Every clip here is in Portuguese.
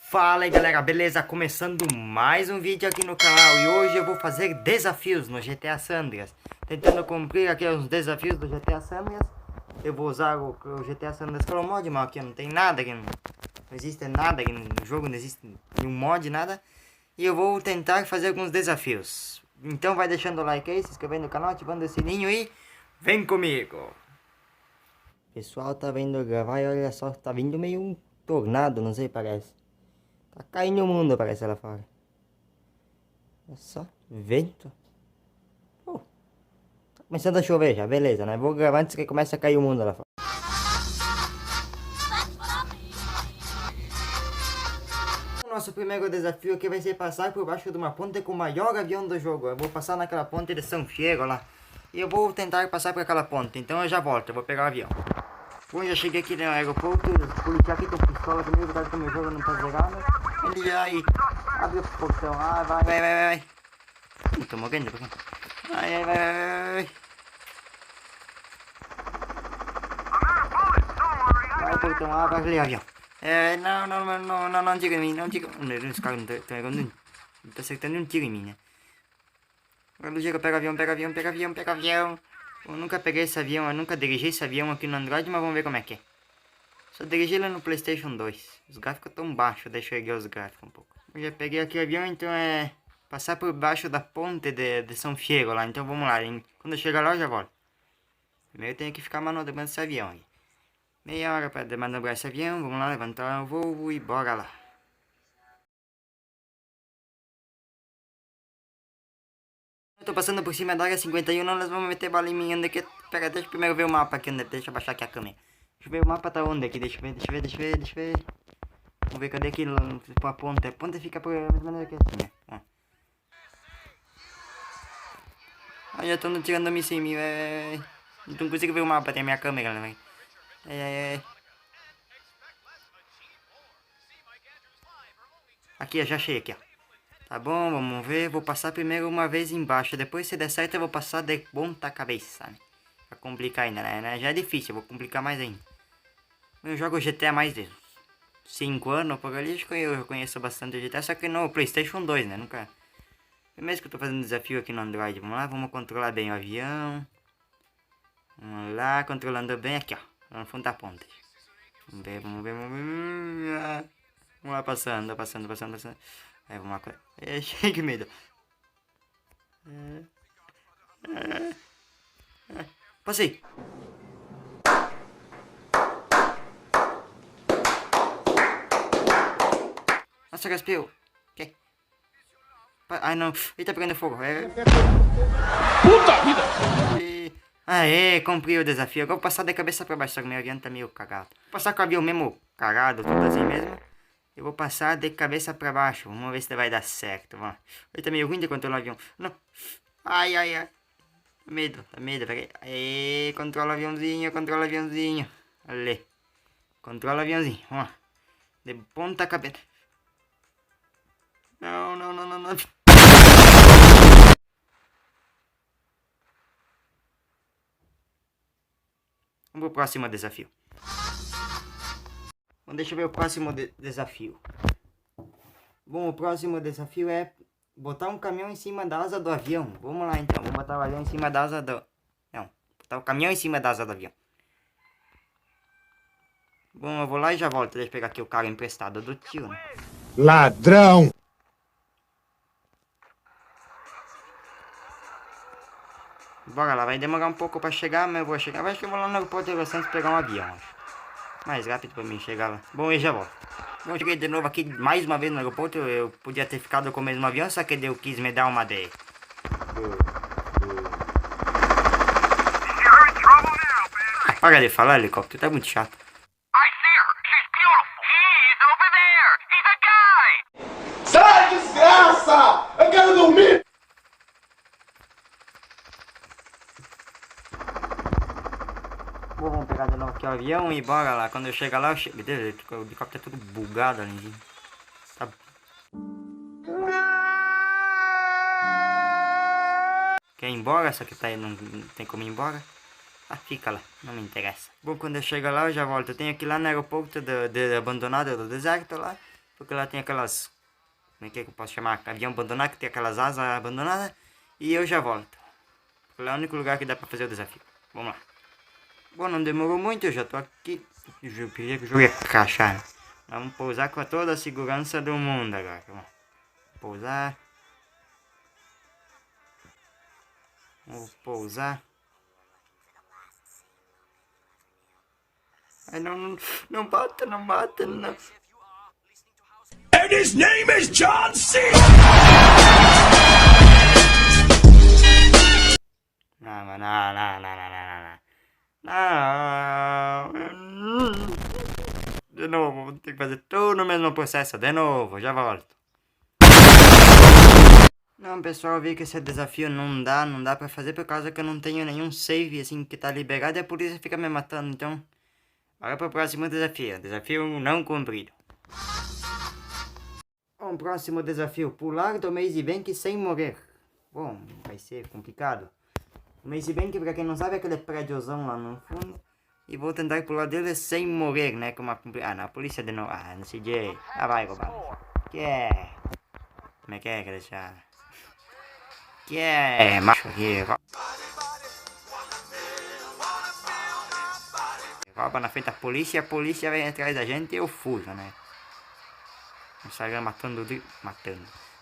Fala aí galera, beleza? Começando mais um vídeo aqui no canal e hoje eu vou fazer desafios no GTA San Andreas. Tentando cumprir aqui os desafios do GTA San Andreas. Eu vou usar o GTA San Andreas Color Mod, mas aqui não tem nada, aqui não existe nada aqui no jogo, não existe nenhum mod, nada. E eu vou tentar fazer alguns desafios. Então vai deixando o like aí, se inscrevendo no canal, ativando o sininho e vem comigo! Pessoal, tá vendo gravar e olha só, tá vindo meio um tornado, não sei, parece. Tá caindo o mundo, parece lá fora. Olha só, vento. Tá começando a chover já, beleza, né? Vou gravar antes que comece a cair o mundo lá fora. O nosso primeiro desafio aqui vai ser passar por baixo de uma ponte com o maior avião do jogo. Eu vou passar naquela ponte de São Fierro lá. E eu vou tentar passar por aquela ponte, então eu já volto, eu vou pegar o avião. Bom, já cheguei aqui no aeroporto, o policial aqui com pistola comigo, tá que o meu jogo não tá zerado. Ele já aí, abre o portão, vai. Tô morrendo, vai. Vai, portão, vai ali, avião. Não diga em mim, não diga. Os caras não tá acertando um tiro em mim, né? Agora chega, pega avião. Eu nunca peguei esse avião, eu nunca dirigi esse avião aqui no Android, mas vamos ver como é que é. Só dirigi ele no PlayStation 2. Os gráficos estão baixos, deixa eu erguer os gráficos um pouco. Eu já peguei aqui o avião, então é passar por baixo da ponte de São Fierro lá. Então vamos lá, hein? Quando eu chegar lá eu já volto. Primeiro eu tenho que ficar manobrando esse avião aí. Meia hora para manobrar esse avião, vamos lá, levantar o voo e bora lá. Eu tô passando por cima da área 51, nós vamos meter bala em mim. Onde que... Pera, deixa eu primeiro ver o mapa aqui, deixa eu baixar aqui a câmera. Deixa eu ver o mapa tá onde aqui, deixa eu ver. Vamos ver cadê aquilo, a ponta. A ponta fica por mais ou menos aqui assim, né? Ó. Ai, já estão tirando míssil em mim, não consigo ver o mapa, tem a minha câmera, né? Aqui, eu já achei aqui, ó. Tá bom, vamos ver. Vou passar primeiro uma vez embaixo. Depois, se der certo, eu vou passar de ponta cabeça, né? Pra complicar ainda, né? Já é difícil, eu vou complicar mais ainda. Eu jogo GTA há mais de 5 anos, por ali, acho que eu conheço bastante GTA, só que no PlayStation 2, né? Nunca... Primeiro que eu tô fazendo desafio aqui no Android. Vamos lá, vamos controlar bem o avião. Vamos lá, controlando bem aqui, ó. No fundo da ponte. Vamos ver. Vamos lá, passando. Aí, vamos lá. Cheio de medo. Passei. Nossa, gaspeu. Que? Ai, não. Ele tá pegando fogo. Puta vida! Aê, cumpri o desafio. Agora vou passar de cabeça pra baixo, só que meu avião tá meio cagado. Vou passar com o avião mesmo cagado, tudo assim mesmo. Eu vou passar de cabeça pra baixo. Vamos ver se vai dar certo. Vamos. Ele tá meio ruim de controlar o avião. Não. Ai. Tá medo, peraí. Aê, controla o aviãozinho. Ali. Controla o aviãozinho. Vamos lá. De ponta cabeça. Não. Vamos pro próximo desafio. Bom, deixa eu ver o próximo desafio. Bom, o próximo desafio é botar um caminhão em cima da asa do avião. Vamos lá então, vamos botar o avião em cima da asa do... Não, botar o caminhão em cima da asa do avião. Bom, eu vou lá e já volto. Deixa eu pegar aqui o carro emprestado do tio, né? Ladrão! Bora lá, vai demorar um pouco pra chegar, mas eu vou chegar. Acho que eu vou lá no aeroporto de Los Santos pegar um avião, acho. Mais rápido pra mim chegar lá. Bom, eu já volto. Bom, cheguei de novo aqui mais uma vez no aeroporto. Eu podia ter ficado com o mesmo avião, só que eu quis me dar uma de... Para de falar, helicóptero, tá muito chato. Sai, desgraça! Eu quero dormir! Bom, vamos pegar de novo aqui o avião e bora lá. Quando eu chegar lá, eu chego... O helicóptero é tudo bugado ali. Tá... Quer ir embora? Só que tá aí, não tem como ir embora. Ah, fica lá, não me interessa. Bom, quando eu chegar lá eu já volto. Eu tenho que ir lá no aeroporto abandonado do deserto lá. Porque lá tem aquelas... Como é que eu posso chamar? Avião abandonado, que tem aquelas asas abandonadas. E eu já volto. Porque lá é o único lugar que dá pra fazer o desafio. Vamos lá. Bom, não demorou muito, eu já tô aqui. Eu queria que o jogo ia crashar, né? Vamos pousar com toda a segurança do mundo agora. Vamos pousar. Vou pousar. Ai, não bata, não bata, não. And his name is John C. Não. De novo, vou ter que fazer tudo no mesmo processo. De novo, já volto. Não, pessoal, eu vi que esse desafio não dá pra fazer por causa que eu não tenho nenhum save assim que tá liberado e a polícia fica me matando, então... Bora pro próximo desafio. Desafio não cumprido. Bom, próximo desafio. Pular do Maze Bank sem morrer. Bom, vai ser complicado. O Maze Bank, pra quem não sabe, é aquele prédiozão lá no fundo. E vou tentar pular dele sem morrer, né? Com uma... Ah, não, a polícia de novo. Ah, não sei de... Ah, vai, roubar. Que é... Como é que é, deixar? Que é... Macho aqui. Rouba na frente da polícia e a polícia vem atrás da gente e eu fujo, né? O Instagram matando.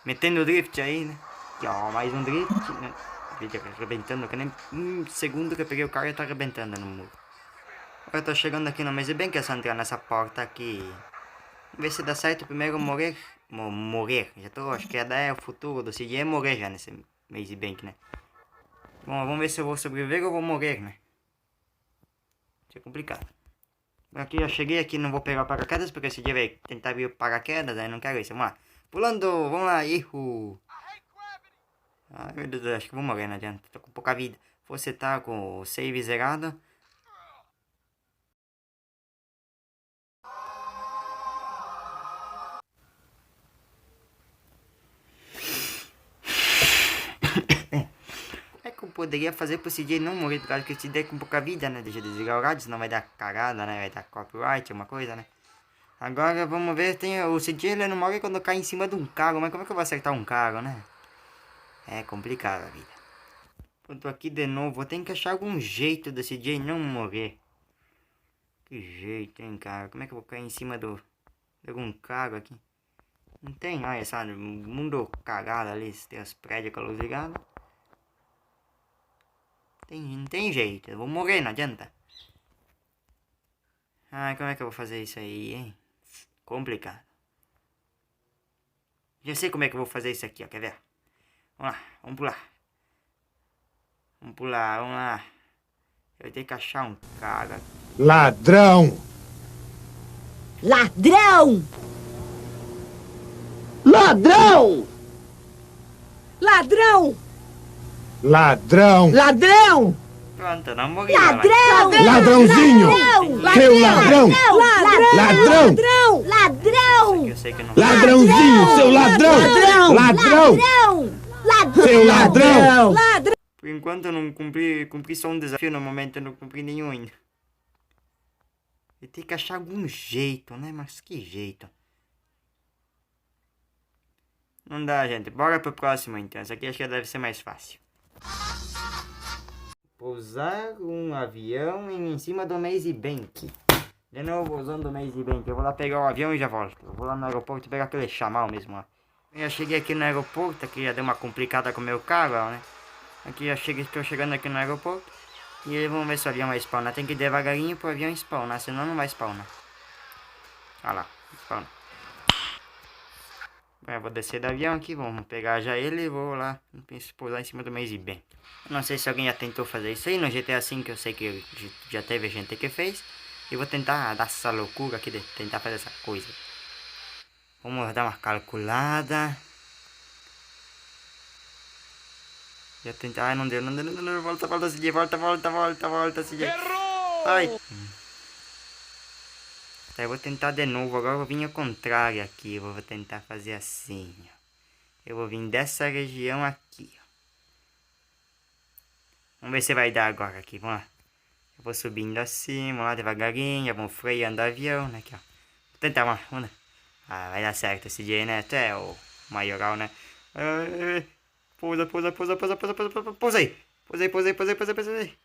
Metendo drift aí, né? Aqui, ó, mais um drift, né? Vídeo arrebentando, que nem um segundo que eu peguei o carro e tá arrebentando no muro. Agora eu tô chegando aqui no Maze Bank, é só entrar nessa porta aqui. Vamos ver se dá certo primeiro morrer. Morrer, já tô, acho que é o futuro do CJ é morrer já nesse Maze Bank, né? Bom, vamos ver se eu vou sobreviver ou vou morrer, né? Isso é complicado. Aqui já cheguei, aqui não vou pegar o paraquedas, porque esse dia vai tentar abrir o paraquedas, aí não quero isso, vamos lá. Pulando, vamos lá, erro. Ai meu Deus, acho que vou morrer, não adianta, tô com pouca vida. Você tá com o save zerado. Como é que eu poderia fazer pro CJ não morrer, por causa que esse der com pouca vida, né? Deixa eu desligar o rádio, senão vai dar cagada, né? Vai dar copyright, alguma coisa, né? Agora vamos ver, tem o CJ ele não morre quando cai em cima de um carro, mas como é que eu vou acertar um carro, né? É complicado a vida. Eu tô aqui de novo, eu tenho que achar algum jeito do CJ não morrer. Que jeito, hein, cara? Como é que eu vou cair em cima de algum carro aqui? Não tem, olha, sabe? Mundo cagado ali, tem as prédios com a luz ligada. Não tem jeito, eu vou morrer, não adianta. Ai, como é que eu vou fazer isso aí, hein? Complicado. Já sei como é que eu vou fazer isso aqui, ó, quer ver? Vamos lá, vamos pular. Vamos lá. Eu tenho que achar um cara. Ladrão! Ladrão! Ladrão! Ladrão! Ladrão! Ladrão! Pronto, não morri. Ladrão! Ladrãozinho! Seu ladrão! Ladrão! Ladrão! Ladrão! Eu sei que eu não... Ladrãozinho, seu ladrão! Ladrão! Seu ladrão! Ladrão! Por enquanto eu não cumpri só um desafio no momento, eu não cumpri nenhum ainda. Eu tenho que achar algum jeito, né? Mas que jeito? Não dá, gente. Bora pro próximo então. Essa aqui acho que deve ser mais fácil. Pousar um avião em cima do Maze Bank. De novo usando o Maze Bank. Eu vou lá pegar o avião e já volto. Eu vou lá no aeroporto pegar aquele chamal mesmo, ó. Eu já cheguei aqui no aeroporto, aqui já deu uma complicada com o meu carro, ó, né? Aqui já cheguei, estou chegando aqui no aeroporto. E aí vamos ver se o avião vai spawnar. Tem que ir devagarinho pro avião spawnar, senão não vai spawnar. Olha lá, spawnar. Eu vou descer do avião aqui, vamos pegar já ele e vou lá pousar em cima do Maze Bank. Não sei se alguém já tentou fazer isso aí no GTA V, que eu sei que já teve gente que fez. E vou tentar dar essa loucura aqui de tentar fazer essa coisa. Vamos dar uma calculada. Já tentar, ai não deu, volta, CJ, volta, CJ. Ai. Tá, eu vou tentar de novo, agora eu vou vir ao contrário aqui, eu vou tentar fazer assim, ó. Eu vou vir dessa região aqui, ó. Vamos ver se vai dar agora aqui, vamos lá. Eu vou subindo assim, vamos lá devagarinho, vamos freando o avião, né, aqui, ó. Vou tentar, vamos lá. Ah, vai dar certo esse dia aí, né? Até o maioral, né? Ai, pousa, pousa, pousa, pousa, pousa, pousa, pousa, pousa aí. Pousa aí, pousa aí, pousa aí, pousa aí, pousa aí.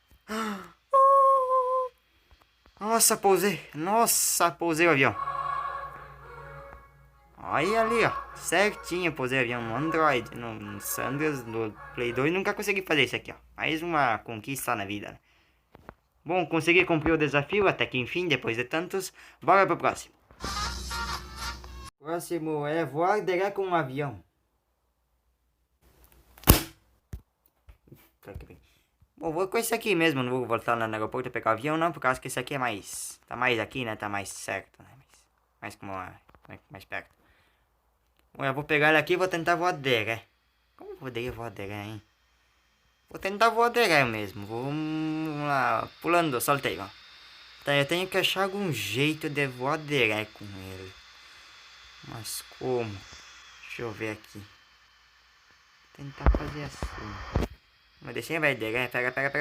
Nossa, pousei. Nossa, pousei o avião. Olha ali, ó. Certinho, pousei o avião no Android. No Sanders, no Play 2. Nunca consegui fazer isso aqui, ó. Mais uma conquista na vida, né? Bom, consegui cumprir o desafio até que enfim, depois de tantos. Bora pro próximo. Próximo é voar direto com um avião. Bom, vou com esse aqui mesmo, não vou voltar lá no aeroporto e pegar o avião não, por causa que esse aqui é mais... Tá mais aqui, né, tá mais certo, né, mais como... mais perto. Bom, eu vou pegar ele aqui e vou tentar voar direto. Como eu poderia voar direto, hein? Vou tentar voar direto mesmo, vamos lá, pulando, soltei, ó. Tá, eu tenho que achar algum jeito de voar direto com ele. Mas como? Deixa eu ver aqui. Vou tentar fazer assim. Mas deixa eu ver direto, pega. Como é que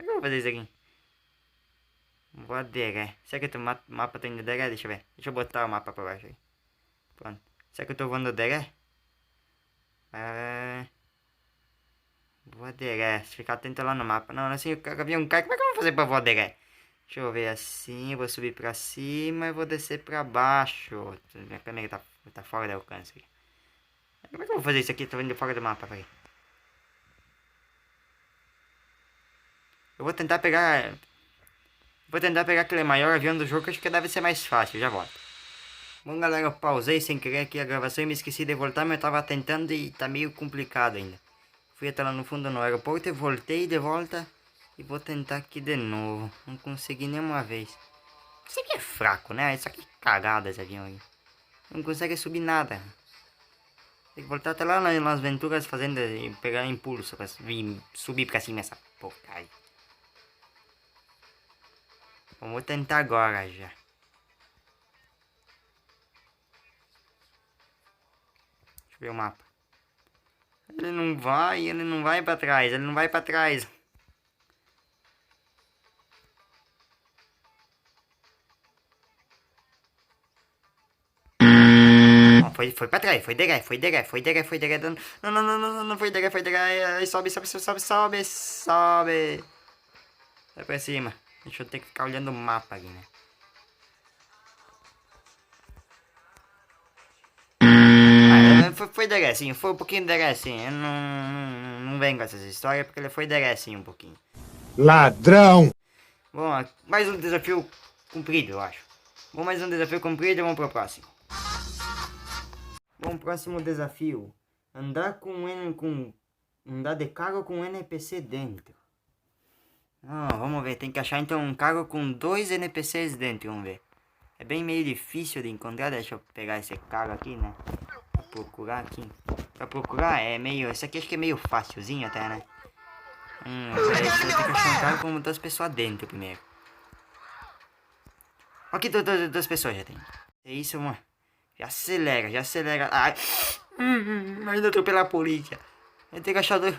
eu vou fazer isso aqui? Vou aderir. Será que o mapa tem aderir? Deixa eu ver. Deixa eu botar o mapa pra baixo aí. Pronto. Será que eu tô voando aderir? Vou aderir. Ficar atento lá no mapa. Não, assim o avião cai. Como é que eu vou fazer pra voar aderir? Deixa eu ver assim. Eu vou subir pra cima e vou descer pra baixo. Minha câmera tá fora do alcance aqui. Como é que eu vou fazer isso aqui? Tô indo fora do mapa, peraí. Eu vou tentar pegar... Vou tentar pegar aquele maior avião do jogo, que acho que deve ser mais fácil. Já volto. Bom, galera, eu pausei sem querer aqui a gravação e me esqueci de voltar, mas eu tava tentando e tá meio complicado ainda. Fui até lá no fundo no aeroporto e voltei de volta e vou tentar aqui de novo. Não consegui nenhuma vez. Isso aqui é fraco, né? Isso aqui é cagada esse avião aí. Não consegue subir nada. Tem que voltar até lá nas Venturas fazendo e pegar impulso pra vir, subir pra cima essa porcaria. Bom, vou tentar agora já. Deixa eu ver o mapa. Ele não vai pra trás, ele não vai pra trás. Não, foi pra trás, foi direto. Não, foi direto. Aí sobe. Vai pra cima. Deixa eu ter que ficar olhando o mapa aqui, né? Foi derecinho, foi um pouquinho derecinho. Eu não venho com essas histórias porque ele foi derecinho um pouquinho. Ladrão! Bom, mais um desafio cumprido, eu acho. Bom, mais um desafio cumprido, vamos pro próximo. Bom, próximo desafio. Andar de carro com NPC dentro. Vamos ver, tem que achar então um carro com 2 NPCs dentro, vamos ver. É bem meio difícil de encontrar, deixa eu pegar esse carro aqui, né? Procurar aqui. Pra procurar é meio... Esse aqui acho que é meio facilzinho até, né? Eu tenho que achar um carro com 2 pessoas dentro primeiro. Aqui 2 pessoas já tem. É isso, mano. Já acelera. Ai. Ainda atropelei a polícia. Eu tenho que achar eu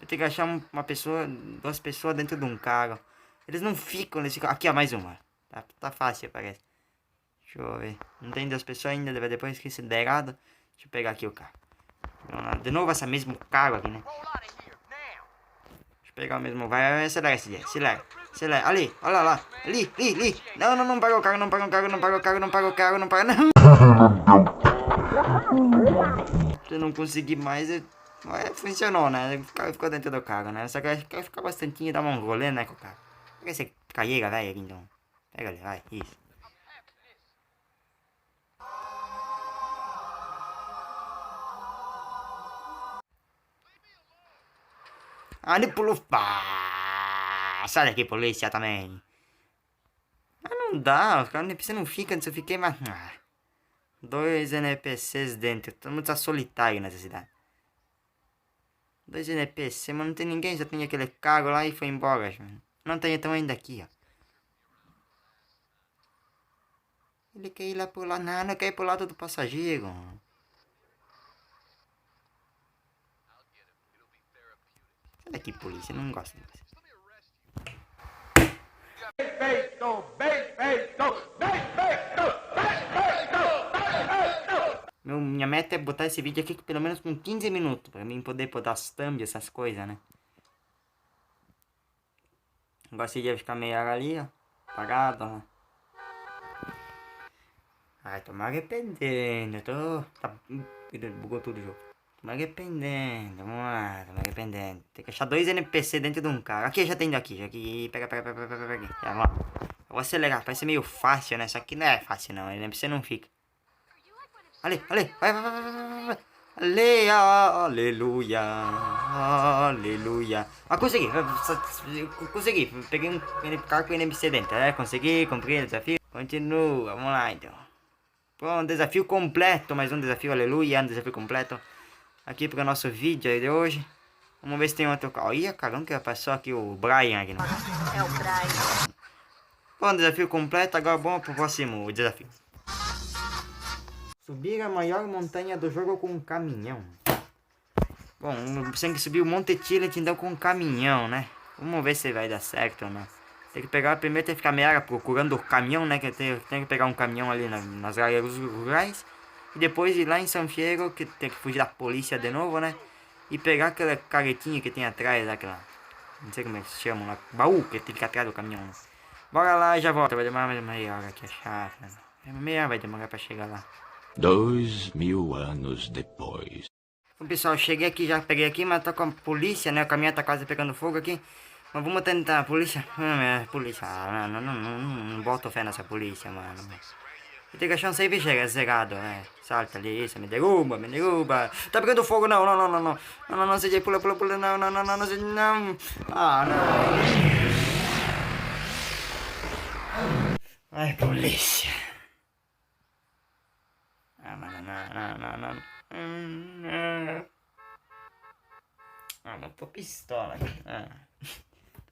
tenho que achar uma pessoa, 2 pessoas dentro de um carro. Eles não ficam nesse carro. Aqui, ó, mais uma. Tá fácil, parece. Deixa eu ver. Não tem 2 pessoas ainda, depois que se der errado. Deixa eu pegar aqui o carro. De novo essa mesmo carro aqui, né? Deixa eu pegar o mesmo. Vai, acelera esse dia. Acelera. Ali, olha lá. Ali. Não paga o carro, não paga o carro. Se eu não conseguir mais, funcionou, né? Ficou dentro do carro, né? Só que quer ficar bastante e dar um rolê, né, com o carro. Pega esse carrega, velho, aqui então. Pega ali, vai, isso. Ele pulou. Sai daqui, polícia, também. Não dá, os caras NPC não ficam, se eu fiquei, mas... 2 NPCs dentro, todo mundo tá solitário nessa cidade. 2 NPC, mas não tem ninguém, só tem aquele carro lá e foi embora. Não tem então ainda aqui, ó. Ele quer ir lá pro lado, não quer ir pro lado do passageiro. Sai daqui, polícia, eu não gosto de você. Minha meta é botar esse vídeo aqui pelo menos com 15 minutos, pra mim poder botar as thumb, essas coisas, né? Gosto de ficar meia hora ali, ó, parado, ó. Ai, tô me arrependendo, bugou tudo o jogo. Tô me arrependendo, vamos lá, tô me arrependendo. Tem que achar 2 NPC dentro de um carro. Aqui, já tem aqui, já aqui, pega aqui. Já, vamos lá. Eu vou acelerar, parece meio fácil, né? Só que não é fácil não, NPC não fica. Ali, vai. Ale, aleluia, aleluia. Ah, consegui, peguei um carro com NPC dentro, consegui, cumpri o desafio. Continua, vamos lá então. Bom, desafio completo, mais um desafio, aleluia, um desafio completo. Aqui para o nosso vídeo de hoje. Vamos ver se tem outro carro. Ih, caramba, que passou aqui o Brian aqui. É o Brian. Bom, desafio completo, agora vamos pro próximo desafio. Subir a maior montanha do jogo com um caminhão. Bom, você tem que subir o Monte Challenge então com um caminhão, né? Vamos ver se vai dar certo ou não. Tem que pegar, primeiro tem que ficar meia hora procurando o caminhão, né? Que tem que pegar um caminhão ali nas áreas rurais. E depois ir lá em São Fierro, que tem que fugir da polícia de novo, né? E pegar aquela caretinha que tem atrás, aquela... Não sei como é que se chama lá. Baú que tem que ficar atrás do caminhão, né? Bora lá e já volta. Vai demorar mais meia hora aqui, é chato, né? Meia hora vai demorar pra chegar lá. 2000 anos depois. Bom, pessoal, cheguei aqui, já peguei aqui, mas tá com a polícia, né? O caminhão tá quase pegando fogo aqui. Mas vamos tentar, polícia. Polícia, não boto fé nessa polícia, mano. Tem que achar um save zerado, né? Salta ali, isso, me derruba. Tá pegando fogo, não, CJ, pula, não, CJ, não. Ah, não. Ai, polícia. Ah, mano, não. Ah, mas tô pistola aqui.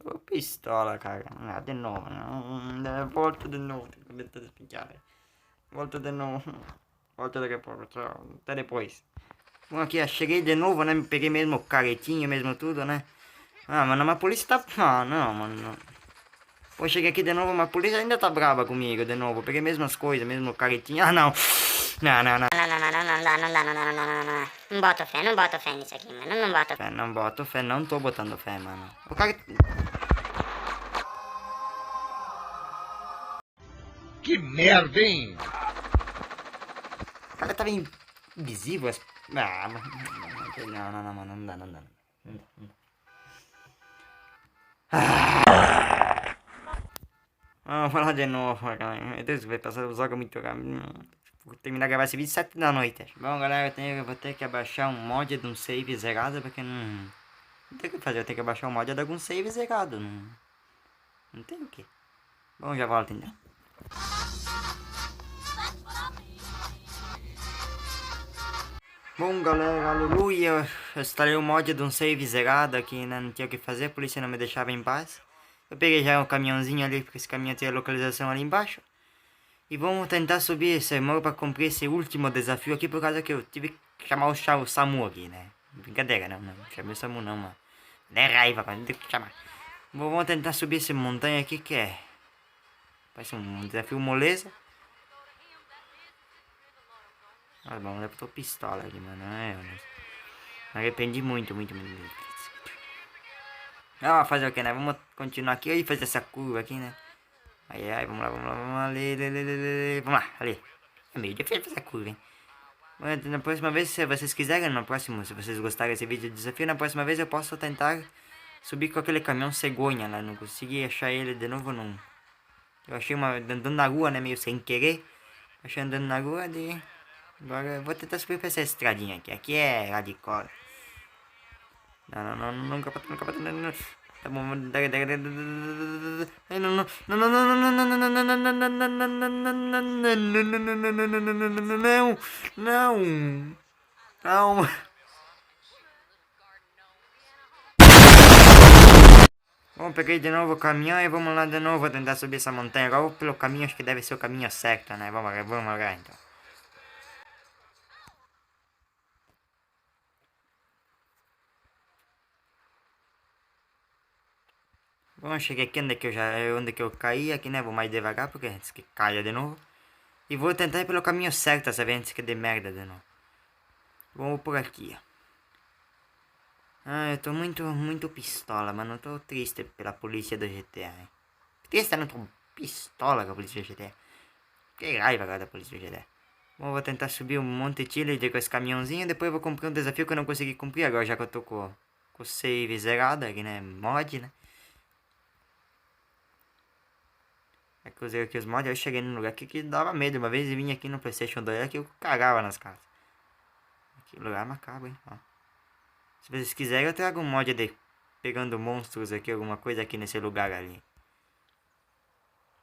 Tô pistola, cara. Ah, de novo. Não. Volta de novo. Volta de novo. Volta daqui a pouco. Tchau. Até depois. Bom, aqui, ó. Cheguei de novo, né? Peguei mesmo o caretinho, mesmo tudo, né? Ah, mano, mas a polícia tá... Ah, não, mano. Pô, cheguei aqui de novo, mas a polícia ainda tá brava comigo de novo. Peguei mesmo as coisas, mesmo o caretinho. Ah, não. Não. Não boto fé nisso aqui, mano. Não boto fé. Não boto fé, não tô botando fé, mano. O cara... Que merda, hein? O cara tava invisível. Ah, não, mano. Não dá. Vamos lá de novo, cara. Meu Deus, vai passar o jogo muito rápido. Vou terminar de gravar esse vídeo 7 da noite. Bom, galera, eu vou ter que abaixar um mod de um save zerado, porque não tem o que fazer, eu tenho que abaixar um mod de algum save zerado. Não tem o que. Bom, já volto então. Bom, galera, aleluia. Eu instalei o mod de um save zerado aqui, né? Não tinha o que fazer, a polícia não me deixava em paz. Eu peguei já um caminhãozinho ali, porque esse caminhão tem a localização ali embaixo. E vamos tentar subir esse morro para cumprir esse último desafio aqui, por causa que eu tive que chamar o SAMU aqui, né? Brincadeira, não chamei o SAMU não, mano. É raiva, mano, tem que chamar. Vamos tentar subir essa montanha aqui que é... Parece um desafio moleza. Ah, bom, eu tô pistola aqui, mano. Me arrependi muito. Ah, fazer o que, né? Vamos continuar aqui e fazer essa curva aqui, né? Aí, vamos lá, ali. Vamos lá, ali. É meio difícil fazer curva, hein? Mas na próxima vez, se vocês quiserem, se vocês gostarem desse vídeo de desafio, na próxima vez eu posso tentar subir com aquele caminhão cegonha lá. Não consegui achar ele de novo, não. Eu achei andando na rua, né? Meio sem querer. Achei andando na rua de... Agora eu vou tentar subir pra essa estradinha aqui. Aqui é radical. Não, nunca. Tá bom, não. Bom, peguei de novo o caminhão e vamos lá de novo tentar subir essa montanha. Agora pelo caminho, acho que deve ser o caminho certo, né? Vamos lá então. Bom, eu cheguei aqui onde que eu caí aqui, né? Vou mais devagar porque antes que caia de novo. E vou tentar ir pelo caminho certo essa vez antes que dê merda de novo. Vamos por aqui, ó. Ah, eu tô muito pistola, mano. Eu tô triste pela polícia do GTA, hein? Triste, não tô pistola com a polícia do GTA. Que raiva agora da polícia do GTA. Bom, eu vou tentar subir um monte de tiro com esse caminhãozinho. Depois eu vou cumprir um desafio que eu não consegui cumprir agora, já que eu tô com o save zerado aqui, né? Mod, né? É que eu usei aqui os mods, eu cheguei num lugar que dava medo. Uma vez eu vim aqui no PlayStation 2 aqui eu cagava nas casas. Que lugar macabro, hein? Ó. Se vocês quiserem eu trago um mod de pegando monstros aqui, alguma coisa aqui nesse lugar ali.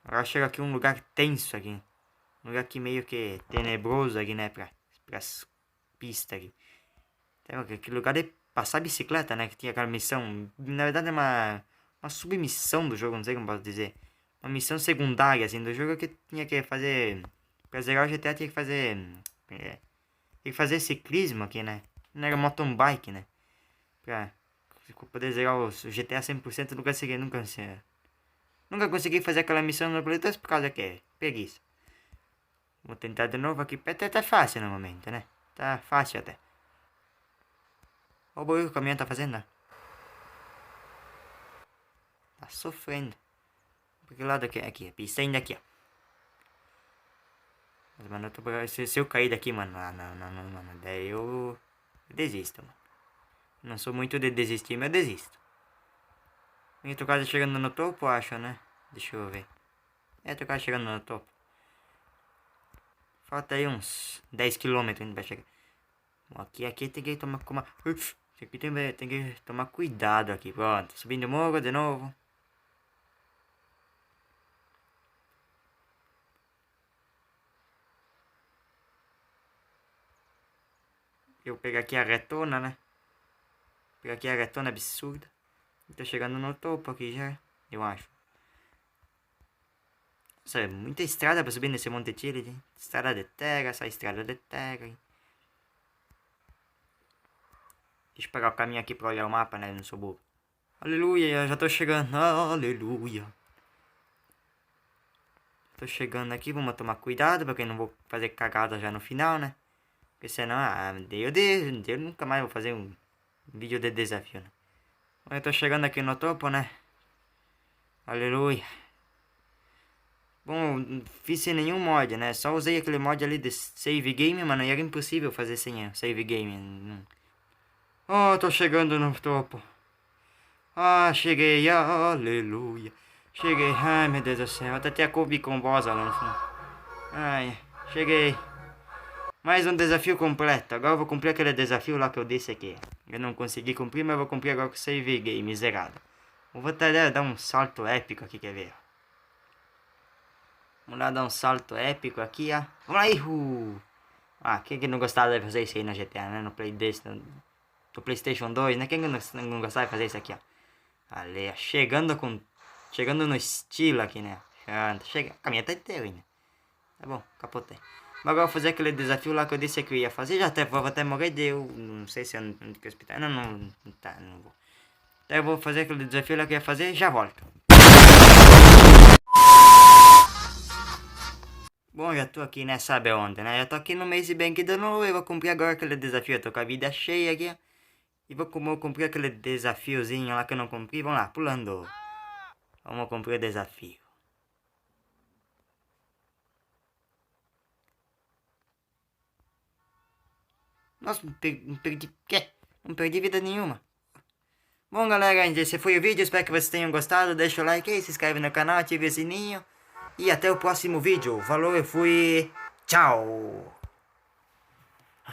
Agora chega aqui um lugar tenso aqui. Um lugar aqui meio que tenebroso aqui, né? Pras pistas aqui. Tem aquele lugar de passar bicicleta, né? Que tinha aquela missão. Na verdade é uma submissão do jogo, não sei como posso dizer. Uma missão secundária, assim, do jogo que tinha que fazer... Pra zerar o GTA tinha que fazer... tinha que fazer ciclismo aqui, né? Não era mountain bike, né? Pra poder zerar o GTA 100% nunca consegui fazer aquela missão no Play 2 por causa que é preguiça. Vou tentar de novo aqui. Até tá fácil no momento, né? Tá fácil até. Olha o barulho que o caminhão tá fazendo, né? Tá sofrendo. Por que lado aqui? Aqui, a pista ainda aqui, ó. Mas, mano, se eu cair daqui, mano, mano, daí eu desisto, mano. Não sou muito de desistir, mas eu desisto. Eu tô quase chegando no topo, acho, né? Deixa eu ver. Tô quase chegando no topo. Falta aí uns 10 km ainda pra chegar. Bom, aqui tem que tomar... Aqui tem que tomar cuidado aqui. Pronto, subindo o morro de novo. Eu pegar aqui a retona, né? Pegar aqui a retona absurda. Tô chegando no topo aqui já, eu acho. Nossa, é muita estrada pra subir nesse monte de tiro, hein? Estrada de terra, essa estrada de terra, hein? Deixa eu pegar o caminho aqui pra olhar o mapa, né? Eu não sou bobo. Aleluia, já tô chegando. Aleluia. Tô chegando aqui, vamos tomar cuidado, porque eu não vou fazer cagada já no final, né? Porque senão, eu nunca mais vou fazer um vídeo de desafio, né? Eu tô chegando aqui no topo, né? Aleluia. Bom, fiz sem nenhum mod, né? Só usei aquele mod ali de save game, mano. E era impossível fazer sem save game. Oh, tô chegando no topo. Ah, cheguei. Aleluia. Cheguei. Ai, meu Deus do céu. Até a Kobe com voz lá no fundo. Ai, cheguei. Mais um desafio completo. Agora eu vou cumprir aquele desafio lá que eu disse aqui. Eu não consegui cumprir, mas eu vou cumprir agora com o save game zerado. Vou até dar um salto épico aqui, quer ver? Vamos lá dar um salto épico aqui, ó. Vamos lá, Ah, quem que não gostava de fazer isso aí no GTA, né? No PlayStation 2, né? Quem que não gostava de fazer isso aqui, ó? Ali, ó. Chegando no estilo aqui, né? Chega. A caminhonete tá inteira ainda. Tá bom, capotei. Mas agora eu vou fazer aquele desafio lá que eu disse que eu ia fazer. Vou até morrer de eu. Não sei se eu não tenho que hospital. Não vou. Então eu vou fazer aquele desafio lá que eu ia fazer e já volto. Bom, já tô aqui, né? Sabe onde, né? Já tô aqui no Maze Bank de novo. Eu vou cumprir agora aquele desafio. Eu tô com a vida cheia aqui. E vou cumprir aquele desafiozinho lá que eu não cumpri. Vamos lá, pulando. Vamos cumprir o desafio. Nossa, não perdi... Quê? Não perdi vida nenhuma. Bom, galera, esse foi o vídeo. Espero que vocês tenham gostado. Deixa o like aí, se inscreve no canal, ative o sininho. E até o próximo vídeo. Falou, eu fui. Tchau.